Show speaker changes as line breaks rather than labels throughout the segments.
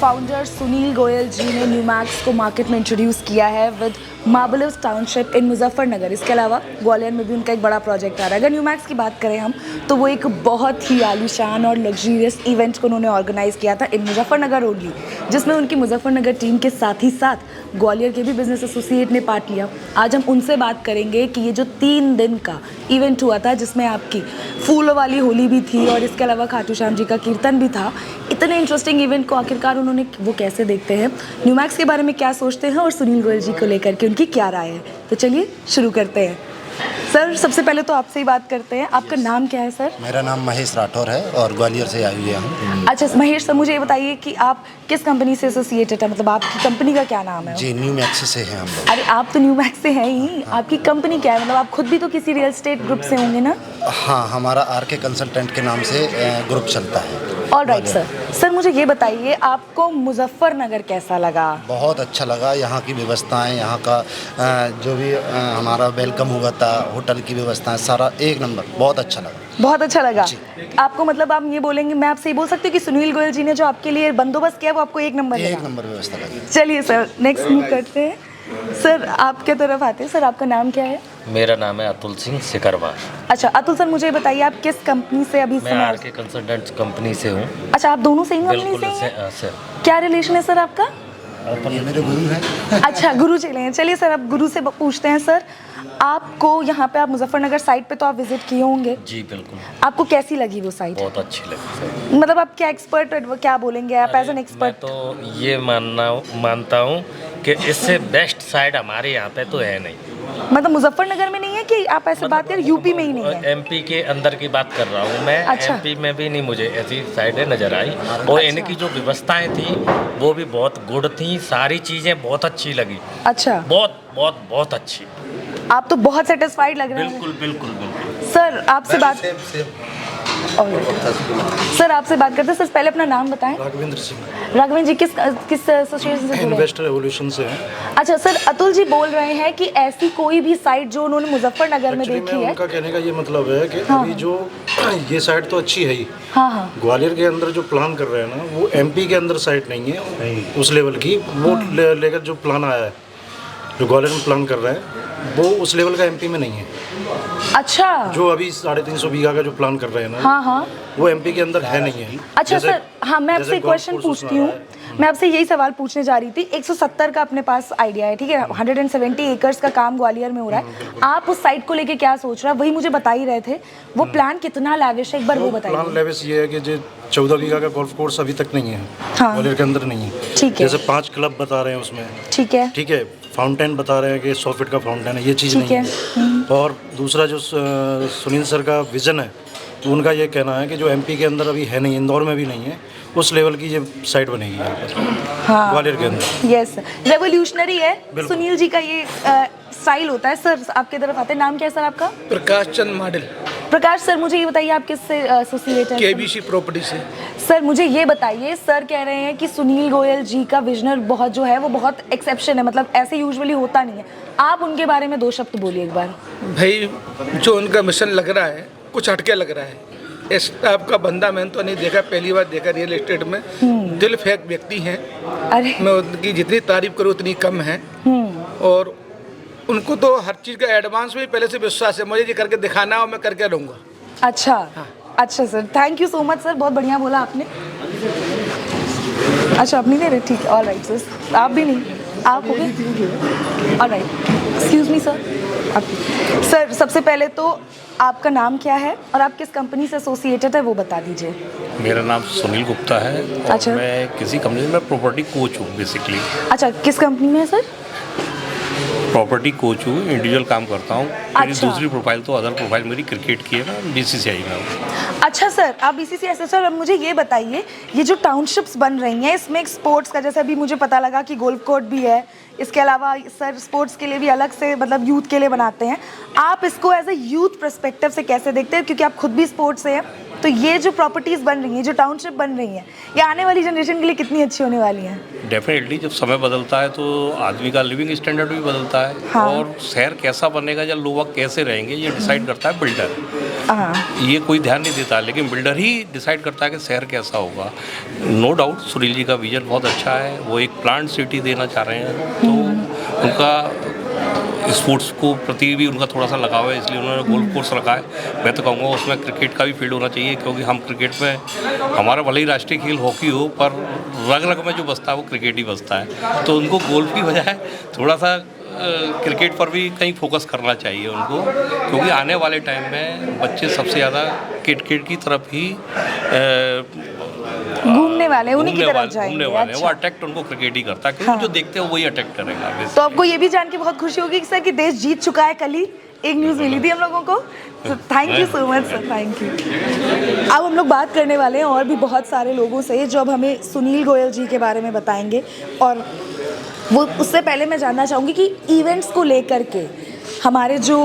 Founder Sunil Goyal जी ने न्यूमैक्स को market में इंट्रोड्यूस किया है विद मार्बलस टाउनशिप इन मुजफ्फरनगर। इसके अलावा ग्वालियर में भी उनका एक बड़ा प्रोजेक्ट आ रहा है। अगर न्यूमैक्स की बात करें हम, तो वो एक बहुत ही आलीशान और लग्जरियस इवेंट को उन्होंने ऑर्गेनाइज़ किया था इन मुजफ्फरनगर ओनली, जिसमें उनकी मुजफ्फरनगर टीम के साथ ही साथ ग्वालियर के भी बिजनेस एसोसिएट ने पार्ट लिया। आज हम उनसे बात करेंगे कि ये जो 3 दिन का इवेंट हुआ था, जिसमें आपकी फूलों वाली होली भी थी और इसके अलावा खाटू श्याम जी का कीर्तन भी था, इतने इंटरेस्टिंग इवेंट को आखिरकार उन्होंने वो कैसे देखते हैं, न्यूमैक्स के बारे में क्या सोचते हैं और सुनील गोयल जी को लेकर के उनकी क्या राय है। तो चलिए शुरू करते हैं। सर, सबसे पहले तो आपसे ही बात करते हैं, आपका नाम क्या है सर?
मेरा नाम महेश राठौर है और ग्वालियर से आई हुई हूँ।
अच्छा महेश सर, मुझे ये बताइए कि आप किस कंपनी से एसोसिएटेड है, मतलब आपकी कंपनी का क्या नाम है?
जी, न्यूमैक्स से हैं हम लोग।
अरे आप तो न्यूमैक्स से हैं ही, आपकी कंपनी क्या है? मतलब आप खुद भी तो किसी रियल एस्टेट ग्रुप से होंगे ना?
हाँ, हमारा आरके कंसल्टेंट के नाम से ग्रुप चलता है।
Alright sir. सर मुझे ये बताइए, आपको मुजफ्फरनगर कैसा लगा?
बहुत अच्छा लगा। यहाँ की व्यवस्थाएं, यहाँ का जो भी हमारा वेलकम हुआ था, होटल की व्यवस्थाएं, सारा एक नंबर, बहुत अच्छा लगा।
बहुत अच्छा लगा आपको? मतलब आप ये बोलेंगे, मैं आपसे ये बोल सकती हूँ कि सुनील गोयल जी ने जो आपके लिए बंदोबस्त किया वो आपको एक नंबर लगा?
एक नंबर व्यवस्था लगी।
चलिए सर, नेक्स्ट मूव करते हैं। सर आपके तरफ आते हैं। सर आपका नाम क्या है?
मेरा नाम है अतुल सिंह सिकरवा।
अच्छा अतुल सर, मुझे बताइए आप किस कंपनी से अभी
मैं आरके कंसल्टेंट कंपनी से हूँ।
अच्छा, आप दोनों सेम कंपनी
बिल्कुल
से हैं?
सर।
क्या रिलेशन है सर आपका?
ये मेरे गुरु हैं।
अच्छा, गुरु चले हैं। चलिए सर, अब गुरु से पूछते हैं। सर आपको यहाँ पे, आप मुजफ्फरनगर साइट पे तो आप विजिट किए होंगे?
जी बिल्कुल।
आपको कैसी लगी वो साइट?
बहुत अच्छी लगी सर।
मतलब आप क्या एक्सपर्ट, क्या बोलेंगे आप एज एन एक्सपर्ट?
मैं तो ये मानता हूँ कि इससे बेस्ट साइड हमारे यहाँ पे तो है नहीं।
मतलब मुजफ्फरनगर में नहीं है कि आप ऐसे बात करें, यूपी में ही नहीं है?
एमपी के अंदर की बात कर रहा हूँ मैं।
अच्छा।
एमपी में भी नहीं मुझे ऐसी साइडें नज़र आई। और इनकी जो व्यवस्थाएं थी वो भी बहुत गुड थी, सारी चीज़ें बहुत अच्छी लगी।
अच्छा,
बहुत बहुत बहुत अच्छी।
आप तो बहुत सेटिस्फाइड लग रहे हैं।
बिल्कुल बिल्कुल बिल्कुल।
सर आपसे बात सर आपसे बात करते हैं। सर पहले अपना नाम बताएं।
राघवेंद्र सिंह।
राघवेंद्र जी किस एसोसिएशन से जुड़े हैं?
इन्वेस्टर रेवोल्यूशन से हैं।
अच्छा सर, अतुल जी बोल रहे हैं कि ऐसी कोई भी साइट जो उन्होंने मुजफ्फरनगर में
Actually,
देखी है।
उनका कहने का ये मतलब है कि
हाँ।
अभी जो ये साइट तो अच्छी है ही,
हाँ हाँ।
ग्वालियर के अंदर जो प्लान कर रहे हैं ना, वो एमपी के अंदर साइट नहीं है उस लेवल की। वो लेकर जो प्लान आया है, जो ग्वालियर में प्लान कर रहे हैं, वो उस लेवल का एमपी में नहीं है।
अच्छा,
जो अभी 350 बीघा का जो प्लान कर रहे हैं ना,
हाँ हाँ,
वो एमपी के अंदर है नहीं है।
अच्छा सर, हाँ मैं आपसे एक
golf
क्वेश्चन
course
पूछती
उसमें
हूँ।
आ रहा है।
मैं आपसे यही सवाल पूछने जा रही थी। 170 का अपने पास आइडिया है, ठीक है? 170 एकर्स का काम ग्वालियर में हो रहा है। आप उस साइट को लेके क्या सोच रहे हैं? वही मुझे बता ही रहे थे। वो प्लान कितना लैविश है, एक बार वो
प्लान
बताइए।
लेविश ये है कि जो 14 बीघा का गोल्फ कोर्स अभी तक नहीं है,
हाँ।
ग्वालियर के अंदर नहीं है।
ठीक है।
जैसे 5 क्लब बता रहे हैं उसमें,
ठीक है।
ठीक है, फाउंटेन बता रहे हैं कि 100 फीट का फाउंटेन है, ये चीज़
ठीक
नहीं
है।
है। और दूसरा जो सुनील सर का विज़न है, तो उनका ये कहना है कि जो एमपी के अंदर अभी है नहीं, इंदौर में भी नहीं है, उस लेवल की ये साइट बनेगी यहाँ पर,
हाँ,
ग्वालियर के अंदर।
यस, रेवोल्यूशनरी है। सुनील जी का ये स्टाइल होता है। सर आपके तरफ आते हैं। नाम क्या है सर आपका?
प्रकाश चंद माडल,
प्रकाश सर, मुझे ये बताइए आप किससे एसोसिएट हैं?
केबीसी प्रॉपर्टी से।
सर मुझे ये बताइए, सर कह रहे हैं कि सुनील गोयल जी का विजनर बहुत जो है वो बहुत एक्सेप्शन है, मतलब ऐसे यूजुअली होता नहीं है। आप उनके बारे में 2 शब्द बोलिए एक बार।
भाई जो उनका मिशन लग रहा है कुछ हटके लग रहा है। इस टाइप का बंदा मैंने तो नहीं देखा, पहली बार देखा रियल एस्टेट में। दिल फेंक व्यक्ति हैं।
अरे
मैं उनकी जितनी तारीफ करूँ उतनी कम है। और उनको तो हर चीज़ का एडवांस में पहले से विश्वास है, मुझे ये करके दिखाना है और मैं करके रहूँगा।
अच्छा, अच्छा sir, thank you so much sir, बहुत बढ़िया बोला आपने। अच्छा आप नहीं दे रहे? ठीक है, ऑल राइट सर। आप भी नहीं, आप हो गए? All right, excuse me sir. आप सर, सबसे पहले तो आपका नाम क्या है और आप किस कंपनी से एसोसिएटेड है वो बता दीजिए।
मेरा नाम सुनील गुप्ता है और
अच्छा।
मैं किसी कंपनी में प्रॉपर्टी कोच हूँ बेसिकली।
अच्छा, किस कंपनी में है सर?
प्रॉपर्टी कोच हूँ, इंडिविजुअल काम करता हूँ। मेरी
अच्छा।
दूसरी प्रोफाइल तो अदर प्रोफाइल मेरी क्रिकेट की है, मैं बीसीसीआई में हूँ।
अच्छा सर, आप बीसीसीआई से। सर अब मुझे ये बताइए, ये जो टाउनशिप्स बन रही हैं इसमें एक स्पोर्ट्स का, जैसे अभी मुझे पता लगा कि गोल्फ कोर्ट भी है, इसके अलावा सर स्पोर्ट्स के लिए भी अलग से, मतलब यूथ के लिए बनाते हैं। आप इसको एज ए यूथ पर्सपेक्टिव से कैसे देखते हैं, क्योंकि आप खुद भी स्पोर्ट्स से हैं? तो ये जो प्रॉपर्टीज़ बन रही हैं, जो टाउनशिप बन रही हैं, ये आने वाली जनरेशन के लिए कितनी अच्छी होने वाली हैं?
डेफिनेटली जब समय बदलता है तो आदमी का लिविंग स्टैंडर्ड भी बदलता है।
हाँ।
और शहर कैसा बनेगा या लोग कैसे रहेंगे ये डिसाइड करता है बिल्डर।
हाँ,
ये कोई ध्यान नहीं देता, लेकिन बिल्डर ही डिसाइड करता है कि शहर कैसा होगा। नो डाउट सुनील जी का विजन बहुत अच्छा है, वो एक प्लांट सिटी देना चाह रहे हैं, तो उनका स्पोर्ट्स को प्रति भी उनका थोड़ा सा लगाव है, इसलिए उन्होंने गोल्फ कोर्स रखा है। मैं तो कहूँगा उसमें क्रिकेट का भी फील्ड होना चाहिए, क्योंकि हम क्रिकेट में हमारा भले ही राष्ट्रीय खेल हॉकी हो, पर रग रग में जो बसता है वो क्रिकेट ही बसता है। तो उनको गोल्फ की बजाय थोड़ा सा क्रिकेट पर भी कहीं फोकस करना चाहिए उनको, क्योंकि आने वाले टाइम में बच्चे सबसे ज़्यादा क्रिकेट की तरफ ही
घूमने वाले, उन्हीं की तरफ जाएंगे।
घूमने वाले
अच्छा।
वो अट्रैक्ट उनको क्रिकेट ही करता है, क्योंकि
हाँ।
जो देखते हैं वही अट्रैक्ट करेगा।
तो आपको ये भी जान के बहुत खुशी होगी कि सर कि देश जीत चुका है, कल ही एक न्यूज़ मिली थी हम लोगों को। तो thank you so much sir, thank you. अब हम लोग बात करने वाले हैं और भी बहुत सारे लोगों से जो अब हमें सुनील गोयल जी के बारे में बताएंगे, और वो उससे पहले मैं जानना चाहूँगी कि इवेंट्स को लेकर के हमारे जो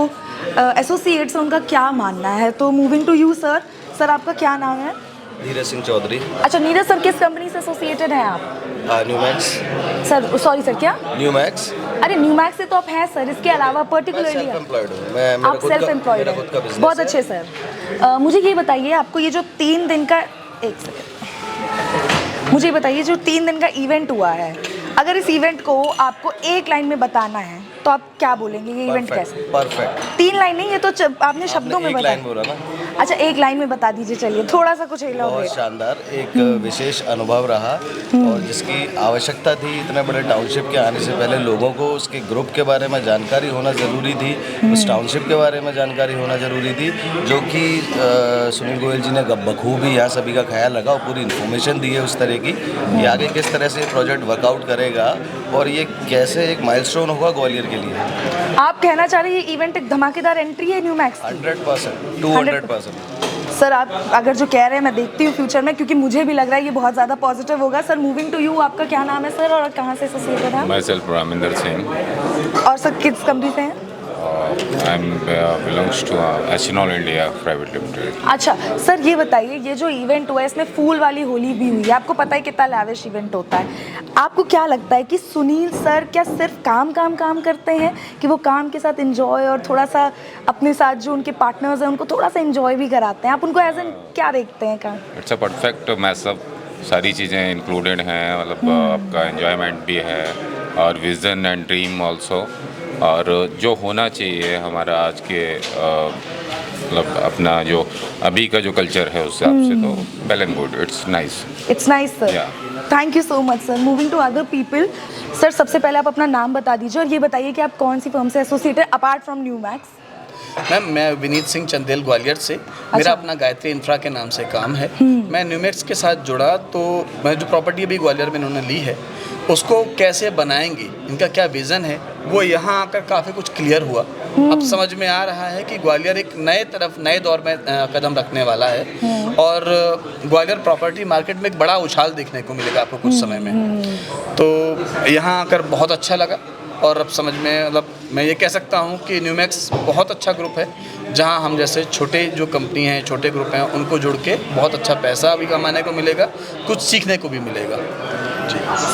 एसोसिएट्स हैं उनका क्या मानना है। तो moving to you sir, sir आपका क्या नाम है?
नीरज सिंह चौधरी।
अच्छा नीरज सर, किस कंपनी से एसोसिएटेड हैं आप?
न्यूमैक्स।
सर सॉरी सर, क्या?
न्यूमैक्स।
अरे न्यूमैक्स से तो आप हैं सर, इसके अलावा
मैं
पर्टिकुलरली
सेल्फ एम्प्लॉयड हूँ। मैं
आप सेल्फ एम्प्लॉयड
मेरा
हैं।
खुद का बिजनेस
बहुत
है।
अच्छे सर। मुझे ये बताइए, आपको ये जो 3 दिन का, एक सेकंड, मुझे ये बताइए जो 3 दिन का इवेंट हुआ है, अगर इस इवेंट को आपको एक लाइन में बताना है तो आप क्या बोलेंगे? ये इवेंट कैसा?
परफेक्ट।
3 लाइन नहीं, ये तो आपने शब्दों में
एक
बताया।
लाइन बोला ना।
अच्छा एक लाइन में बता दीजिए, चलिए थोड़ा सा कुछ
बहुत
elaborate।
शानदार एक विशेष अनुभव रहा, और जिसकी आवश्यकता थी। इतने बड़े टाउनशिप के आने से पहले लोगों को उसके ग्रुप के बारे में जानकारी होना ज़रूरी थी, उस टाउनशिप के बारे में जानकारी होना ज़रूरी थी, जो कि सुनील गोयल जी ने बखूबी यहाँ सभी का ख्याल रखा और पूरी इन्फॉर्मेशन दी है उस तरह की कि आगे किस तरह से ये प्रोजेक्ट वर्कआउट करेगा और ये कैसे एक माइलस्टोन होगा ग्वालियर के लिए।
आप कहना चाह रहे हैं ये इवेंट एक धमाकेदार एंट्री है न्यूमैक्स की?
100%, 200%।
सर आप अगर जो कह रहे हैं मैं देखती हूँ फ्यूचर में, क्योंकि मुझे भी लग रहा है ये बहुत ज़्यादा पॉजिटिव होगा। सर मूविंग टू यू, आपका क्या नाम है सर और कहाँ से एसोसिएटेड हैं?
Myself Raminder Singh.
और सर किस कंपनी से हैं?
आई एम बिलोंग्स टू एसिनॉल इंडिया प्राइवेट लिमिटेड।
अच्छा सर ये बताइए, ये जो इवेंट हुआ है इसमें फूल वाली होली भी हुई है, आपको पता है कितना लैविश इवेंट होता है। आपको क्या लगता है कि सुनील सर क्या सिर्फ काम करते हैं, कि वो काम के साथ एंजॉय और थोड़ा सा अपने साथ जो उनके पार्टनर्स हैं उनको थोड़ा सा एंजॉय भी कराते हैं? आप उनको एज एन क्या देखते हैं काम?
इट्स अ परफेक्ट मैसअप, सारी चीज़ें इंक्लूडेड हैं, मतलब आपका एंजॉयमेंट भी है और विजन एंड ड्रीम ऑल्सो, और जो होना चाहिए हमारा आज के मतलब अपना जो अभी का जो कल्चर है उस हिसाब से, तो well and good, it's nice.
It's nice sir, thank you so much sir. Moving to other people, sir सबसे पहले आप अपना नाम बता दीजिए और ये बताइए कि आप कौन सी फर्म से एसोसिएटेड अपार्ट फ्रॉम न्यूमैक्स?
मैम मैं विनीत सिंह चंदेल ग्वालियर से। मेरा अपना गायत्री इंफ्रा के नाम से काम है। मैं न्यूमैक्स के साथ जुड़ा तो मैं जो प्रॉपर्टी अभी ग्वालियर में इन्होंने ली है उसको कैसे बनाएंगे, इनका क्या विज़न है, वो यहाँ आकर काफ़ी कुछ क्लियर हुआ। अब समझ में आ रहा है कि ग्वालियर एक नए दौर में कदम रखने वाला है और ग्वालियर प्रॉपर्टी मार्केट में एक बड़ा उछाल देखने को मिलेगा आपको कुछ समय में। तो यहाँ आकर बहुत अच्छा लगा और अब समझ में मतलब मैं ये कह सकता हूँ कि न्यूमैक्स बहुत अच्छा ग्रुप है, जहाँ हम जैसे छोटे जो कंपनी हैं, छोटे ग्रुप हैं, उनको जुड़ के बहुत अच्छा पैसा भी कमाने को मिलेगा, कुछ सीखने को भी मिलेगा।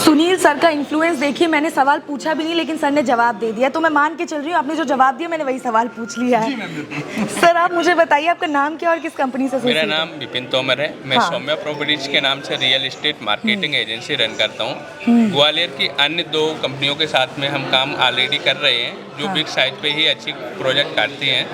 सुनील सर का इन्फ्लुएंस देखिए, मैंने सवाल पूछा भी नहीं लेकिन सर ने जवाब दे दिया, तो मैं मान के चल रही हूँ आपने जो जवाब दिया मैंने वही सवाल पूछ लिया है। सर आप मुझे बताइए आपका नाम क्या और किस कंपनी से?
मेरा नाम विपिन तोमर है। मैं
हाँ।
सौम्या प्रॉपर्टीज के नाम से real estate marketing agency run करता हूँ। ग्वालियर की अन्य 2 कंपनियों के साथ में हम काम ऑलरेडी कर रहे हैं, जो बिग साइज पे ही अच्छी प्रोजेक्ट करती हैं,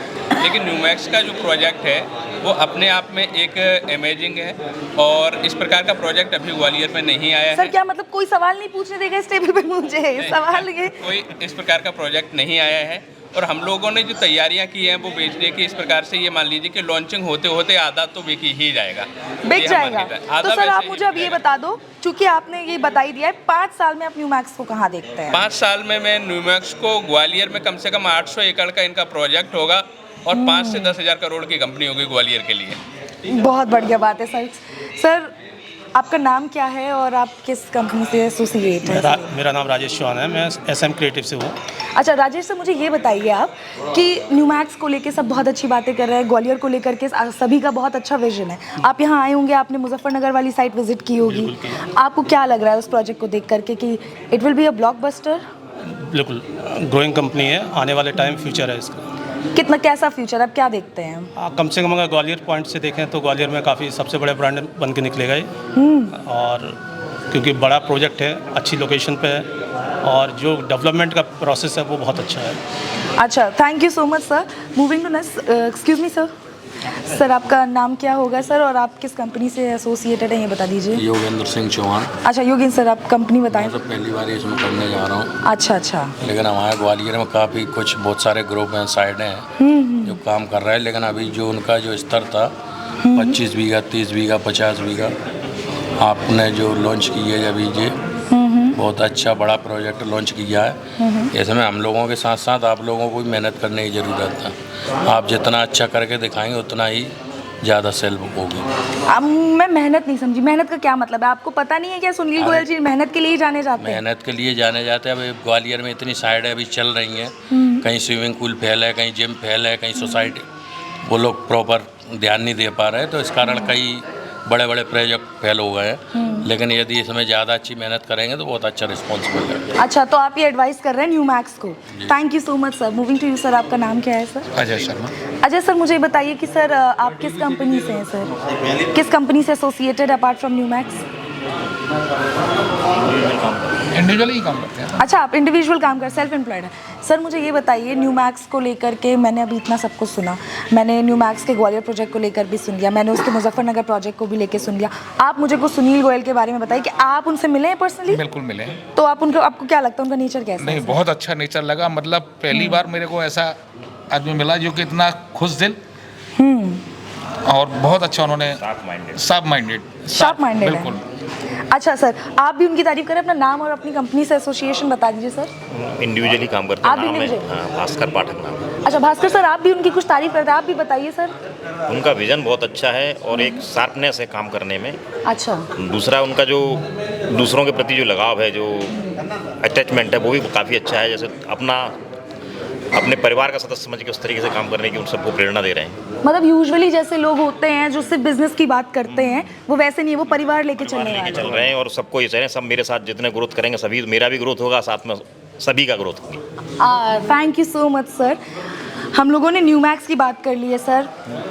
लेकिन न्यूमैक्स का जो प्रोजेक्ट है वो अपने आप में एक अमेजिंग है और इस प्रकार का प्रोजेक्ट अभी ग्वालियर में नहीं आया है।
सर क्या मतलब कोई सवाल नहीं पूछने देगा इस टेबल पे मुझे? सवाल ये
कोई इस प्रकार का प्रोजेक्ट नहीं आया है और हम लोगों ने जो तैयारियां की हैं वो बेचने की, इस प्रकार से ये मान लीजिए कि लॉन्चिंग होते होते आधा तो बिक ही जाएगा,
बिक जाएगा। तो सर आप मुझे अब ये बता दो, चूंकि आपने ये बता ही दिया है, 5 साल में आप न्यूमैक्स को कहाँ देखते हैं?
5 साल में मैं न्यूमैक्स को ग्वालियर में कम से कम 800 एकड़ का इनका प्रोजेक्ट होगा और 5 से 10 हज़ार करोड़ की कंपनी होगी ग्वालियर के लिए।
बहुत बढ़िया बात है सर। सर आपका नाम क्या है और आप किस कंपनी से एसोसिएट हैं?
मेरा नाम राजेश चौहान है, मैं SM क्रिएटिव से हूँ।
अच्छा राजेश सर, मुझे ये बताइए आप कि न्यूमैक्स को लेके सब बहुत अच्छी बातें कर रहे हैं, ग्वालियर को लेकर के सभी का बहुत अच्छा विजन है। आप यहाँ आए होंगे, आपने मुजफ्फरनगर वाली साइट विजिट की होगी, आपको क्या लग रहा है उस प्रोजेक्ट को देख करके कि it will be a blockbuster?
बिल्कुल ग्रोइंग कंपनी है, आने वाले टाइम फ्यूचर है इसका।
कितना कैसा फ्यूचर आप क्या देखते हैं?
कम से कम अगर ग्वालियर पॉइंट से देखें तो ग्वालियर में काफ़ी सबसे बड़े ब्रांड बन के निकलेगा ये। और क्योंकि बड़ा प्रोजेक्ट है, अच्छी लोकेशन पे है और जो डेवलपमेंट का प्रोसेस है वो बहुत अच्छा है।
अच्छा, thank you so much sir. Moving to next, excuse me sir, sir आपका नाम क्या होगा सर और आप किस कंपनी से एसोसिएटेड हैं ये बता दीजिए।
योगेंद्र सिंह चौहान।
अच्छा योगेंद्र सर, आप कंपनी बताएं।
मैं तो पहली बार इसमें करने जा रहा हूँ।
अच्छा।
लेकिन हमारे ग्वालियर में काफ़ी कुछ बहुत सारे ग्रुप हैं, साइडें हैं जो काम कर रहे हैं, लेकिन अभी जो उनका जो स्तर था 25 बीघा, 30 बीघा, 50 बीघा, आपने जो लॉन्च की है अभी ये बहुत अच्छा बड़ा प्रोजेक्ट लॉन्च किया है। इसमें हम लोगों के साथ साथ आप लोगों को भी मेहनत करने की ज़रूरत है। आप जितना अच्छा करके दिखाएंगे उतना ही ज़्यादा सेल होगी।
अब मैं मेहनत नहीं समझी, मेहनत का क्या मतलब है? आपको पता नहीं है क्या सुनील गोयल जी मेहनत के लिए ही जाने जाते हैं?
मेहनत के लिए जाने जाते हैं। अभी ग्वालियर में इतनी साइड है अभी चल रही हैं, कहीं स्विमिंग पूल फेल है, कहीं जिम फेल है, कहीं सोसाइटी, वो लोग प्रॉपर ध्यान नहीं दे पा रहे, तो इस कारण कई बड़े बड़े प्रोजेक्ट फेल हो गए हैं। लेकिन यदि इसमें ज़्यादा अच्छी मेहनत करेंगे तो बहुत अच्छा रिस्पॉन्स मिलेगा।
अच्छा, तो आप ये एडवाइस कर रहे हैं न्यूमैक्स को। Thank you so much sir. Moving to you sir, आपका नाम क्या है सर?
अजय शर्मा।
अजय सर, मुझे बताइए कि सर आप किस कंपनी से हैं सर? किस कंपनी से एसोसिएटेड अपार्ट फ्रॉम न्यूमैक्स?
इंडिविजुअली ही काम करते हैं।
अच्छा, आप इंडिविजुअल काम कर, सेल्फ एम्प्लॉयड है। सर मुझे ये बताइए, न्यूमैक्स को लेकर के मैंने अभी इतना सब कुछ सुना, मैंने न्यूमैक्स के ग्वालियर प्रोजेक्ट को लेकर भी सुन लिया, मैंने उसके मुजफ्फरनगर प्रोजेक्ट को भी लेकर सुन लिया। आप मुझे कुछ सुनील गोयल के बारे में बताइए कि आप उनसे मिले हैं पर्सनली?
बिल्कुल मिले हैं।
तो आपको क्या लगता है उनका नेचर कैसा है?
नहीं, बहुत अच्छा नेचर लगा। मतलब पहली बार मेरे को ऐसा आदमी मिला जो कि इतना खुश दिल और बहुत अच्छा, उन्होंने शार्प माइंडेड
बिल्कुल। अच्छा सर, आप भी उनकी तारीफ करें, अपना नाम और अपनी कंपनी से एसोसिएशन बता दीजिए सर।
इंडिविजुअली काम करते हैं, नाम है भास्कर पाठक नाम है।
अच्छा भास्कर सर, आप भी उनकी कुछ तारीफ करते हैं, आप भी बताइए सर।
उनका विजन बहुत अच्छा है और एक शार्पनेस है काम करने में।
अच्छा।
दूसरा उनका जो दूसरों के प्रति जो लगाव है, जो अटैचमेंट है, वो भी काफ़ी अच्छा है। जैसे अपने परिवार का सदस्य समझ के उस तरीके से काम करने की उन सबको प्रेरणा दे रहे हैं।
मतलब यूजुअली जैसे लोग होते हैं जो सिर्फ बिजनेस की बात करते हैं, वो वैसे नहीं है, वो परिवार लेके चल
रहे हैं और सबको ये चाह रहे हैं, सब मेरे साथ जितने ग्रोथ करेंगे सभी, मेरा भी ग्रोथ होगा, साथ में सभी का ग्रोथ होगी।
Thank you so much sir. हम लोगों ने न्यूमैक्स की बात कर ली है सर,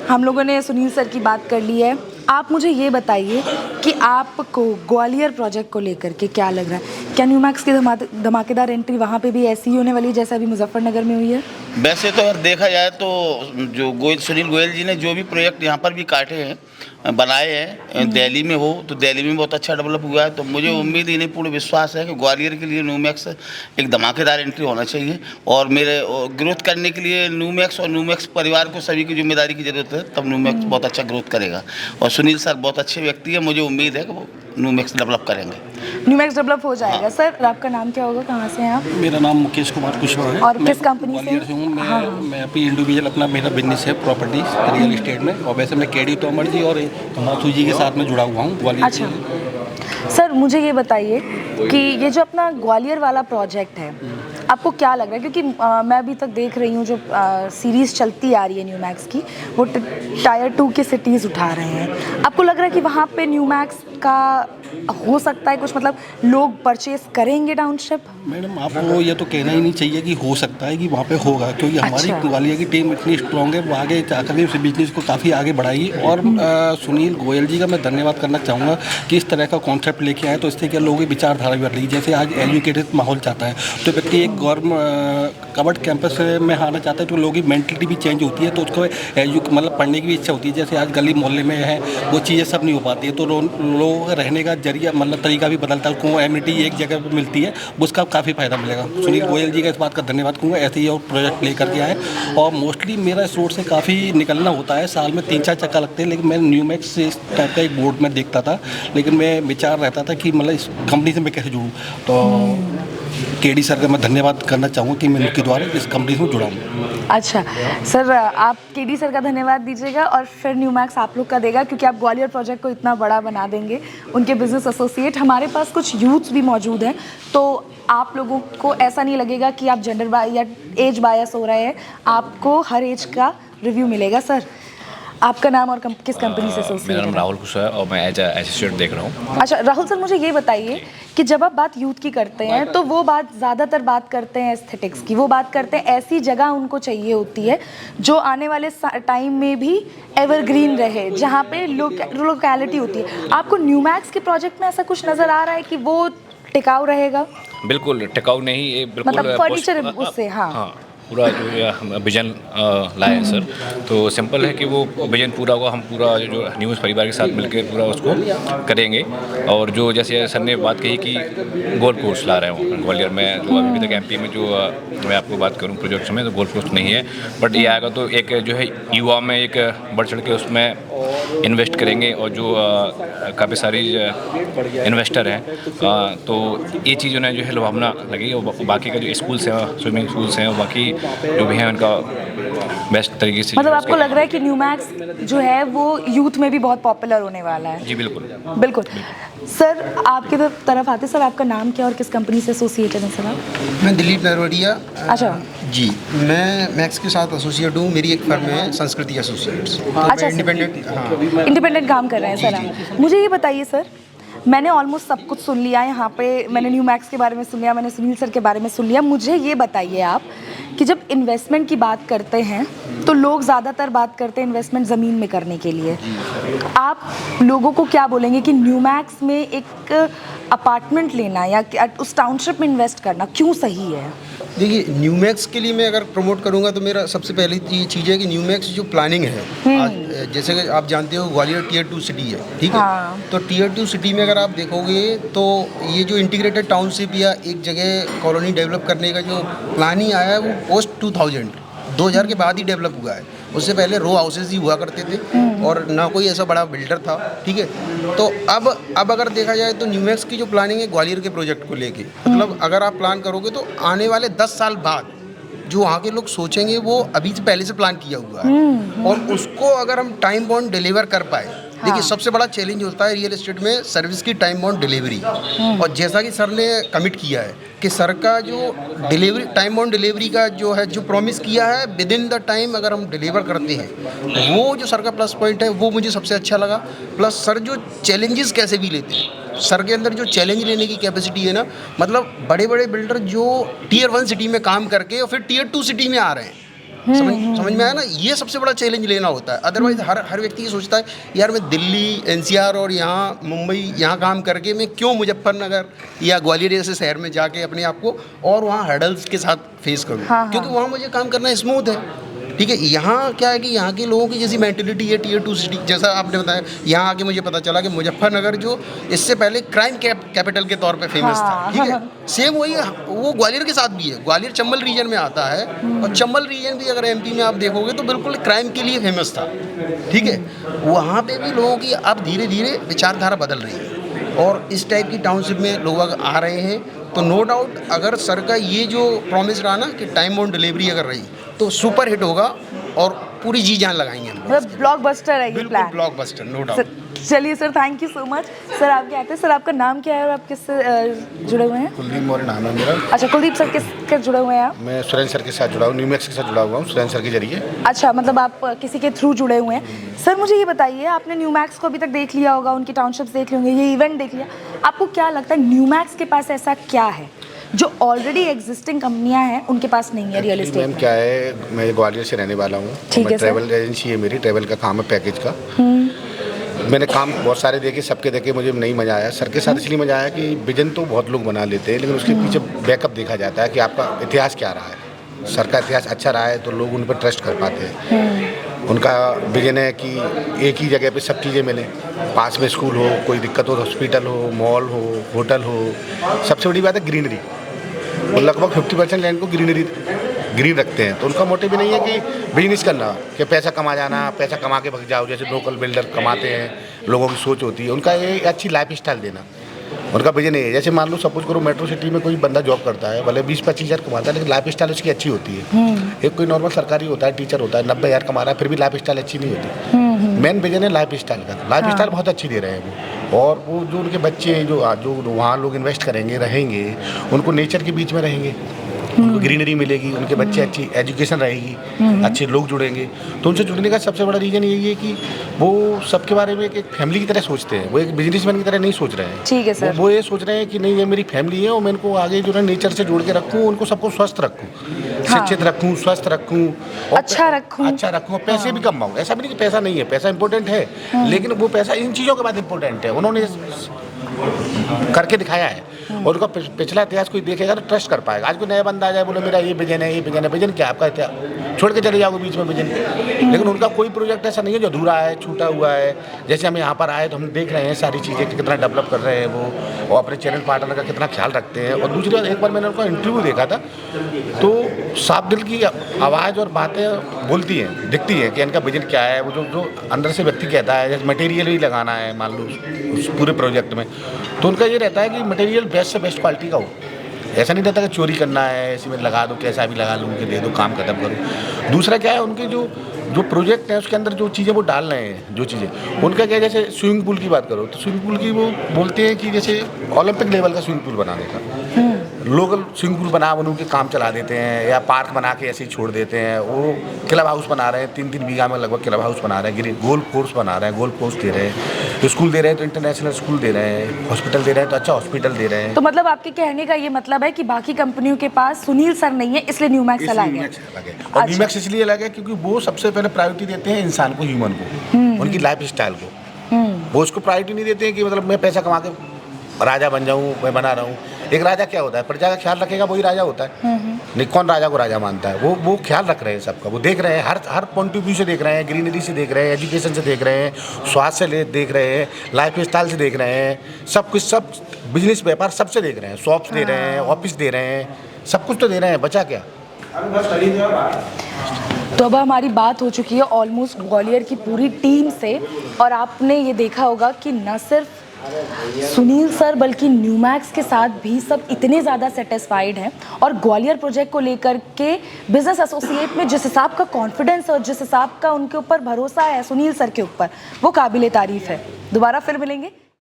हम लोगों ने सुनील सर की बात कर ली है। आप मुझे ये बताइए कि आपको ग्वालियर प्रोजेक्ट को लेकर के क्या लग रहा है? क्या न्यूमैक्स की धमाकेदार एंट्री वहाँ पे भी ऐसी ही होने वाली है जैसे अभी मुजफ्फरनगर में हुई है?
वैसे तो अगर देखा जाए तो जो सुनील गोयल जी ने जो भी प्रोजेक्ट यहाँ पर भी काटे हैं, बनाए हैं दिल्ली में, हो तो दिल्ली में बहुत अच्छा डेवलप हुआ है। तो मुझे उम्मीद ही नहीं, पूर्ण विश्वास है कि ग्वालियर के लिए न्यूमैक्स एक धमाकेदार एंट्री होना चाहिए। और मेरे ग्रोथ करने के लिए न्यूमैक्स और न्यूमैक्स परिवार को सभी की जिम्मेदारी की ज़रूरत है, तब न्यूमैक्स बहुत अच्छा ग्रोथ करेगा। और सुनील सर बहुत अच्छे व्यक्ति है, मुझे उम्मीद है कि वो न्यूमैक्स डेवलप करेंगे,
न्यूमैक्स डेवलप हो जाएगा। सर आपका नाम क्या होगा, कहाँ से हैं आप?
मेरा नाम मुकेश कुमार कुशवाहा है।
और किस कंपनी से?
मैं अभी इंडिविजुअल अपना मेरा बिजनेस है प्रॉपर्टी रियल इस्टेट में, और वैसे मैं केडी तोमर जी और माथू जी के साथ में जुड़ा हुआ हूँ ग्वालियर।
अच्छा सर, मुझे ये बताइए कि ये जो अपना ग्वालियर वाला प्रोजेक्ट है, आपको क्या लग रहा है? क्योंकि मैं अभी तक देख रही हूँ जो सीरीज़ चलती आ रही है न्यूमैक्स की, वो टायर 2 के सिटीज़ उठा रहे हैं। आपको लग रहा है कि वहाँ पे न्यूमैक्स का हो सकता है कुछ, मतलब लोग परचेस करेंगे टाउनशिप?
मैडम आपको ये तो कहना ही नहीं चाहिए कि हो सकता है कि वहाँ पे होगा, क्योंकि हमारी ग्वालियर की टीम इतनी स्ट्रॉन्ग है, वो आगे जाकर भी उस बिजनेस को काफ़ी आगे बढ़ाएगी। और सुनील गोयल जी का मैं धन्यवाद करना चाहूँगा कि इस तरह का कॉन्सेप्ट लेके आए, तो इससे क्या लोगों की विचारधारा भी बढ़ रही है। जैसे आज एजुकेटेड माहौल चाहता है, तो व्यक्ति एक कवर्ड कैंपस में आना चाहता है, तो लोगों की मेंटलिटी भी चेंज होती है, तो उसको मतलब पढ़ने की भी इच्छा होती है। जैसे आज गली मोहल्ले में है, वो चीज़ें सब नहीं हो पाती है, तो लोग रहने का जरिया मतलब तरीका भी बदलता है, को एमिनिटी एक जगह पर मिलती है, उसका काफ़ी फ़ायदा मिलेगा। सुनील गोयल जी का इस बात का धन्यवाद करूँगा, ऐसे ही और प्रोजेक्ट ले करके आए। और मोस्टली मेरा इस रोड से काफ़ी निकलना होता है, साल में 3-4 चक्कर लगते हैं, लेकिन मैं न्यूमैक्स से इस टाइप का एक बोर्ड में देखता था, लेकिन मैं विचार रहता था कि मतलब इस कंपनी से मैं कैसे जुड़ूँ। तो केडी सर का मैं धन्यवाद करना चाहूँगा कि मैं उनके द्वारा इस कंपनी से जुड़ा हूँ।
अच्छा सर, आप केडी सर का धन्यवाद दीजिएगा और फिर न्यूमैक्स आप लोग का देगा, क्योंकि आप ग्वालियर प्रोजेक्ट को इतना बड़ा बना देंगे। उनके बिजनेस एसोसिएट हमारे पास कुछ यूथ्स भी मौजूद हैं, तो आप लोगों को ऐसा नहीं लगेगा कि आप जेंडर या एज बायस हो रहे हैं, आपको हर एज का रिव्यू मिलेगा। सर आपका नाम और किस कंपनी से एसोसिएट?
मेरा नाम राहुल कुशवाहा है और मैं एज एसोसिएट देख रहा हूँ।
अच्छा राहुल सर, मुझे ये बताइए कि जब आप बात यूथ की करते हैं तो वो बात ज़्यादातर बात करते हैं एस्थेटिक्स की, वो बात करते हैं ऐसी जगह उनको चाहिए होती है जो आने वाले टाइम में भी एवरग्रीन रहे, जहाँ पे लोकेलिटी होती है। आपको न्यूमैक्स के प्रोजेक्ट में ऐसा कुछ नज़र आ रहा है कि वो टिकाऊ रहेगा?
बिल्कुल टिकाऊ नहीं, ये बिल्कुल
मतलब फर्नीचर उससे, हाँ
पूरा जो विजन लाए हैं सर, तो सिंपल है कि वो विजन पूरा को हम पूरा जो न्यूज़ परिवार के साथ मिलकर पूरा उसको करेंगे। और जो जैसे सर ने बात कही कि गोल्फ कोर्स ला रहे हो ग्वालियर में, जो अभी तक एमपी में जो मैं आपको बात करूं प्रोजेक्ट्स में, तो गोल्फ कोर्स नहीं है, बट ये आएगा तो एक जो है युवा में एक बढ़ चढ़ के उसमें इन्वेस्ट करेंगे। और जो काफ़ी सारी इन्वेस्टर हैं, तो ये चीज़ उन्हें जो है लुभावना लगेगी। और बाकी का जो स्कूल्स हैं, स्विमिंग पूल्स हैं, और बाकी जो भी है उनका बेस्ट तरीके से।
मतलब आपको लग रहा है कि न्यूमैक्स जो है वो यूथ में भी बहुत पॉपुलर होने वाला है?
जी बिल्कुल
बिल्कुल। सर आपकी तरफ आते, सर आपका नाम क्या और किस कंपनी से एसोसिएटेड हैं सर आप?
मैं दिलीप नरवड़िया।
अच्छा
जी, मैं मैक्स के साथ एसोसिएट हूँ। मेरी एक फर्म है संस्कृति एसोसिएट्स।
अच्छा
इंडिपेंडेंट, हाँ
इंडिपेंडेंट काम कर रहे हैं सर आप। मुझे ये बताइए सर, मैंने ऑलमोस्ट सब कुछ सुन लिया यहाँ पे, मैंने न्यूमैक्स के बारे में सुन लिया, मैंने सुनील सर के बारे में सुन लिया। मुझे ये बताइए आप कि जब इन्वेस्टमेंट की बात करते हैं तो लोग ज़्यादातर बात करते हैं इन्वेस्टमेंट ज़मीन में करने के लिए। आप लोगों को क्या बोलेंगे कि न्यूमैक्स में एक अपार्टमेंट लेना या उस टाउनशिप में इन्वेस्ट करना क्यों सही है?
देखिए, न्यूमैक्स के लिए मैं अगर प्रमोट करूंगा तो मेरा सबसे पहले ये चीज़ है कि न्यूमैक्स जो प्लानिंग है, आज जैसे कि आप जानते हो ग्वालियर टियर 2 सिटी है, ठीक है? तो टियर 2 सिटी में अगर आप देखोगे तो ये जो इंटीग्रेटेड टाउनशिप या एक जगह कॉलोनी डेवलप करने का जो प्लानिंग आया है वो पोस्ट 2000 के बाद ही डेवलप हुआ है। उससे पहले रो हाउसेज ही हुआ करते थे और ना कोई ऐसा बड़ा बिल्डर था, ठीक है? तो अब अगर देखा जाए तो न्यूमैक्स की जो प्लानिंग है ग्वालियर के प्रोजेक्ट को लेके, मतलब अगर आप प्लान करोगे तो आने वाले 10 साल बाद जो वहाँ के लोग सोचेंगे वो अभी से पहले से प्लान किया हुआ है। और उसको अगर हम टाइम बाउंड डिलीवर कर पाए, देखिए सबसे बड़ा चैलेंज होता है रियल एस्टेट में सर्विस की टाइम बाउंड डिलीवरी। और जैसा कि सर ने कमिट किया है कि सर का जो डिलीवरी टाइम बाउंड डिलीवरी का जो है जो प्रॉमिस किया है विद इन द टाइम अगर हम डिलीवर करते हैं, वो जो सर का प्लस पॉइंट है वो मुझे सबसे अच्छा लगा। प्लस सर जो चैलेंजेस कैसे भी लेते हैं, सर के अंदर जो चैलेंज लेने की कैपेसिटी है ना, मतलब बड़े बड़े बिल्डर जो टियर 1 सिटी में काम करके और फिर टियर 2 सिटी में आ रहे हैं, समझ में आया ना? ये सबसे बड़ा चैलेंज लेना होता है। अदरवाइज हर व्यक्ति ये सोचता है यार मैं दिल्ली एनसीआर और यहाँ मुंबई यहाँ काम करके मैं क्यों मुजफ्फरनगर या ग्वालियर जैसे शहर में जाके अपने आप को और वहाँ हर्डल्स के साथ फेस करूँ, क्योंकि वहाँ मुझे काम करना स्मूथ है, ठीक है? यहाँ क्या है कि यहाँ के लोगों की जैसी मेंटेलिटी है टियर 2 सिटी, जैसा आपने बताया, यहाँ आके मुझे पता चला कि मुजफ्फरनगर जो इससे पहले क्राइम कैपिटल के तौर पे फेमस था, ठीक है? सेम वही वो ग्वालियर के साथ भी है। ग्वालियर चंबल रीजन में आता है और चंबल रीजन भी अगर एमपी में आप देखोगे तो बिल्कुल क्राइम के लिए फेमस था, ठीक है? वहाँ पे भी लोगों की अब धीरे धीरे विचारधारा बदल रही है और इस टाइप की टाउनशिप में लोग आ रहे हैं। तो नो डाउट अगर सर का ये जो प्रॉमिस रहा ना कि टाइम ऑन डिलीवरी अगर रही तो सुपर हिट होगा और पूरी जी जान लगाएंगे हम।
मतलब ब्लॉकबस्टर है ये प्लान।
Blockbuster, no doubt.
चलिए sir, thank you so much. Sir आप क्या कहते हैं? सर आपका नाम क्या है और आप किससे जुड़े हुए हैं?
कुलदीप मौर्य नाम है मेरा।
अच्छा, कुलदीप सर किसके जुड़े हुए हैं आप?
मैं सुरेंद्र सर के साथ जुड़ा हूँ, न्यूमैक्स के साथ जुड़ा हुआ हूँ, सुरेंद्र सर के जरिए।
अच्छा, मतलब आप किसी के थ्रू जुड़े हुए हैं। सर मुझे ये बताइए, आपने न्यूमैक्स को अभी तक देख लिया होगा, उनकी टाउनशिप्स देख ली होंगे, ये इवेंट देख लिया, आपको क्या लगता है न्यूमैक्स के पास ऐसा क्या है जो ऑलरेडी एग्जिस्टिंग कंपनियां हैं उनके पास नहीं है रियल एस्टेट में?
क्या है, मैं ग्वालियर से रहने वाला हूँ, ट्रैवल एजेंसी है मेरी, ट्रैवल का काम है, पैकेज का। मैंने काम बहुत सारे देखे, सबके देखे, मुझे नहीं मज़ा आया। सर के साथ इसलिए मज़ा आया कि विजन तो बहुत लोग बना लेते हैं लेकिन उसके पीछे बैकअप देखा जाता है कि आपका इतिहास क्या रहा है। सर का इतिहास अच्छा रहा है तो लोग उन पर ट्रस्ट कर पाते हैं। उनका विजन है कि एक ही जगह पे सब चीज़ें मिलें, पास में स्कूल हो, कोई दिक्कत हो हॉस्पिटल हो, मॉल हो, होटल हो। सबसे बड़ी बात है ग्रीनरी, वो लगभग 50% लैंड को ग्रीन रखते हैं। तो उनका मोटिव भी नहीं है कि बिजनेस करना, कि पैसा कमा जाना, पैसा कमा के भग जाओ, जैसे लोकल बिल्डर कमाते हैं, लोगों की सोच होती है। उनका ये अच्छी लाइफ स्टाइल देना, उनका विजन ये है, जैसे मान लो सपोज करो मेट्रो सिटी में कोई बंदा जॉब करता है, भले 20-25 हज़ार कमाता है, लेकिन लाइफ स्टाइल उसकी अच्छी होती है। एक कोई नॉर्मल सरकारी होता है, टीचर होता है, 90 हज़ार कमा रहा है, फिर भी लाइफ स्टाइल अच्छी नहीं होती। मेन विजन है लाइफ स्टाइल का, लाइफ स्टाइल बहुत अच्छी दे रहे हैं वो। और वो जो उनके बच्चे जो वहाँ लोग इन्वेस्ट करेंगे, रहेंगे, उनको नेचर के बीच में रहेंगे, उनको ग्रीनरी मिलेगी, उनके बच्चे अच्छी एजुकेशन रहेगी, अच्छे लोग जुड़ेंगे। तो उनसे जुड़ने का सबसे बड़ा रीज़न यही है कि वो सबके बारे में एक फैमिली की तरह सोचते हैं, वो एक बिजनेसमैन की तरह नहीं सोच रहे हैं।
ठीक है सर।
वो ये सोच रहे हैं कि नहीं ये मेरी फैमिली है और मैं इनको आगे जो है नेचर से जोड़ के रखूँ, उनको सबको स्वस्थ रखूँ, शिक्षित रखूँ, स्वस्थ रखूँ,
अच्छा रखूँ,
पैसे भी कमाऊँ। ऐसा भी नहीं कि पैसा नहीं है, पैसा इंपॉर्टेंट है, लेकिन वो पैसा इन चीज़ों के बाद इंपॉर्टेंट है, उन्होंने करके दिखाया है। और उनका पिछला इतिहास कोई देखेगा तो ट्रस्ट कर पाएगा। आज कोई नया बंदा आ जाए बोले मेरा ये विजन है, ये विजन है, विजन क्या आपका इतिहास छोड़ के चले जाओगे बीच में विजन, लेकिन उनका कोई प्रोजेक्ट ऐसा नहीं है जो अधूरा है, छूटा हुआ है। जैसे हम यहाँ पर आए तो हम देख रहे हैं सारी चीज़ें कि कितना डेवलप कर रहे हैं वो, और अपने चैनल पार्टनर का कितना ख्याल रखते हैं। और दूसरी बात, एक बार मैंने उनका इंटरव्यू देखा था तो साफ दिल की आवाज़ और बातें बोलती हैं, दिखती हैं कि इनका विजन क्या है। वो जो अंदर से व्यक्ति कहता है, जैसे मटेरियल ही लगाना है मान लो उस पूरे प्रोजेक्ट में, तो उनका ये रहता है कि मटेरियल बेस्ट से बेस्ट क्वालिटी का हो। ऐसा नहीं रहता कि चोरी करना है, इसी में लगा दो, कैसा भी लगा लो, उनके दे दो, काम खत्म करो। दूसरा क्या है, उनके जो प्रोजेक्ट है उसके अंदर जो चीज़ें वो डाल रहे हैं, जो चीज़ें उनका क्या है, जैसे स्विमिंग पूल की बात करो तो स्विमिंग पूल की वो बोलते हैं कि जैसे ओलंपिक लेवल का स्विमिंग पूल बनाने का, लोकल स्विमिंग पूल बना उनके काम चला देते हैं, या पार्क बना के ऐसे ही छोड़ देते हैं। वो क्लब हाउस बना रहे हैं, 3-3 बीघा में लगभग क्लब हाउस बना रहे हैं, गोल्फ कोर्स बना रहे हैं, गोल्फ कोर्स दे रहे हैं, तो स्कूल दे रहे हैं तो इंटरनेशनल स्कूल दे रहे हैं, हॉस्पिटल दे रहे हैं तो अच्छा हॉस्पिटल दे रहे हैं।
तो मतलब आपके कहने का ये मतलब है कि बाकी कंपनियों के पास सुनील सर नहीं है, इसलिए न्यूमैक्स अलग है।
और न्यूमैक्स इसलिए अलग है क्योंकि वो सबसे पहले प्रायोरिटी देते हैं इंसान को, ह्यूमन को, उनकी लाइफ स्टाइल को। वो उसको प्रायोरिटी नहीं देते हैं कि मतलब मैं पैसा कमा के राजा बन जाऊँ, मैं बना रहा हूँ। एक राजा क्या होता है, प्रजा का ख्याल रखेगा वही राजा होता है। नहीं, कौन राजा को राजा मानता है? वो ख्याल रख रहे हैं सबका, वो देख रहे हैं, हर पॉइंट ऑफ व्यू से देख रहे हैं, ग्रीनरी से देख रहे हैं, एजुकेशन से देख रहे हैं, स्वास्थ्य से देख रहे हैं, लाइफ स्टाइल से देख रहे हैं, सब कुछ, सब बिजनेस व्यापार सबसे देख रहे हैं, शॉप्स दे रहे हैं, ऑफिस दे रहे हैं, सब कुछ तो दे रहे हैं, बचा क्या।
तो अब हमारी बात हो चुकी है ऑलमोस्ट ग्वालियर की पूरी टीम से, और आपने ये देखा होगा कि न सिर्फ सुनील सर बल्कि न्यूमैक्स के साथ भी सब इतने ज़्यादा सेटिस्फाइड हैं, और ग्वालियर प्रोजेक्ट को लेकर के बिजनेस एसोसिएट में जिस हिसाब का कॉन्फिडेंस और जिस हिसाब का उनके ऊपर भरोसा है सुनील सर के ऊपर, वो काबिले तारीफ़ है। दोबारा फिर मिलेंगे।